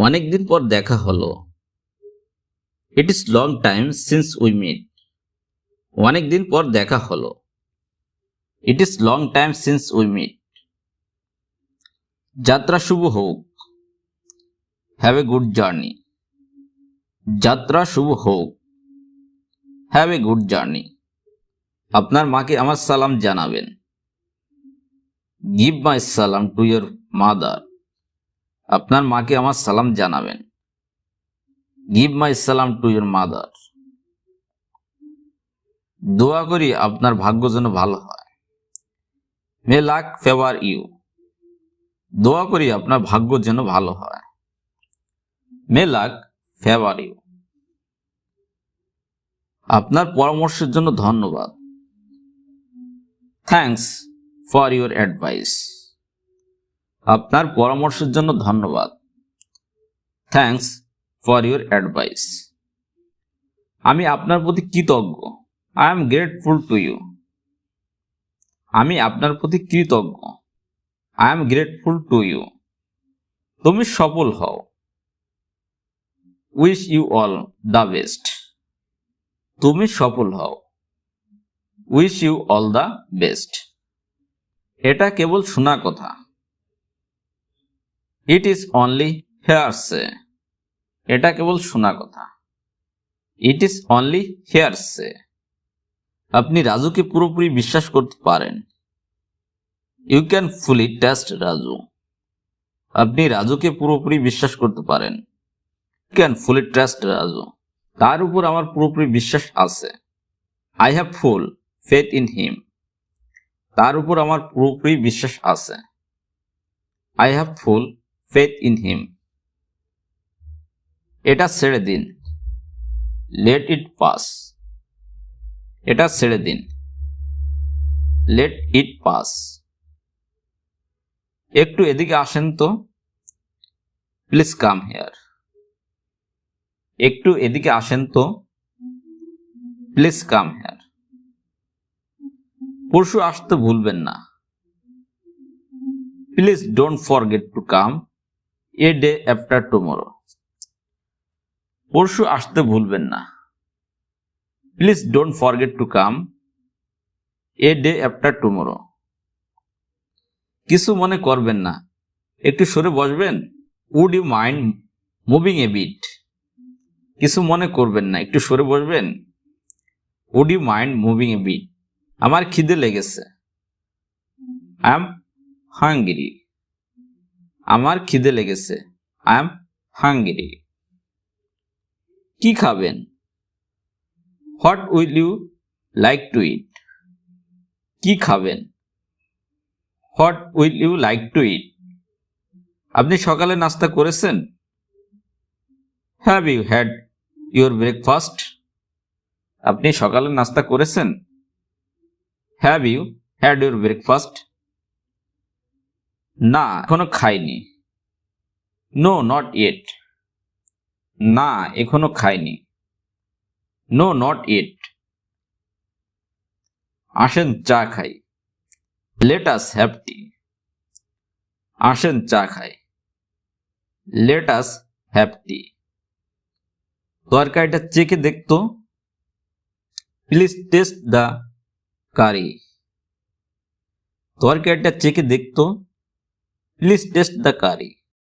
অনেকদিন পর দেখা হলো। It is long time since we meet. অনেকদিন পর দেখা হলো। It is long time since we meet. যাত্রা শুভ হোক। Have a good journey. যাত্রা শুভ হোক। Have a good journey. আপনার মাকে আমার সালাম জানাবেন। গিভ মাই সালাম টু ইয়োর মাদার। আপনার মাকে আমার সালাম জানাবেন। গিভ মাই সালাম টু ইয়োর মাদার। দোয়া করি আপনার ভাগ্য যেন ভালো হয়। May luck favour you. দোয়া করি আপনার ভাগ্য যেন ভালো হয়। May luck favour you. আপনার পরামর্শের জন্য ধন্যবাদ। Thanks for your advice. আপনার পরামর্শের জন্য ধন্যবাদ। Thanks for your advice. আমি আপনার প্রতি কৃতজ্ঞ। I am grateful to you. আমি আপনার প্রতি কৃতজ্ঞ। I am grateful to you. তুমি সফল হও। Wish you all the best. তুমি সফল হও। Wish you all the best. এটা কেবল শোনা কথা। It is only hearsay. এটা কেবল শোনা কথা। It is only hearsay. আপনি রাজুকে পুরোপুরি বিশ্বাস করতে পারেন। You can fully trust Raju. আপনি রাজুকে পুরোপুরি বিশ্বাস করতে পারেন। You can fully trust Raju. তার উপর আমার পুরোপুরি বিশ্বাস আছে। I have full faith in him. তার উপর আমার পুরোপুরি বিশ্বাস আছে। I have full faith in him. এটা ছেড়ে দিন। Let it pass. এটা ছেড়ে দিন। Let it pass. একটু এদিকে আসেন তো। Please come here. একটু এদিকে আসেন তো। Please come here. পরশু আসতে ভুলবেন না। Please don't forget to come a day after tomorrow. পরশু আসতে ভুলবেন না। Please don't forget to come a day after tomorrow. কিছু মনে করবেন না, একটু সরে বসবেন। Would you mind moving a bit. কিছু মনে করবেন না, একটু সরে বসবেন। Would you mind moving a bit. আমার খিদে লেগেছে। I am hungry. আমার খিদে লেগেছে। I am hungry. কি খাবেন? What will you like to eat. কি খাবেন? What will you like to eat. আপনি সকালে নাস্তা করেছেন? Have you had your breakfast. আপনি সকালে নাস্তা করেছেন? Have you had your breakfast. না, এখনো খাইনি। No not yet. না, এখনো খাইনি। No not yet. আসেন চা খাই। Let us have tea. আসেন চা খাই। লেট আস হ্যাভ টি। তরকারিটা চেখে দেখতো। Please taste the curry. তরকারিটা চেখে দেখতো। Please taste the curry.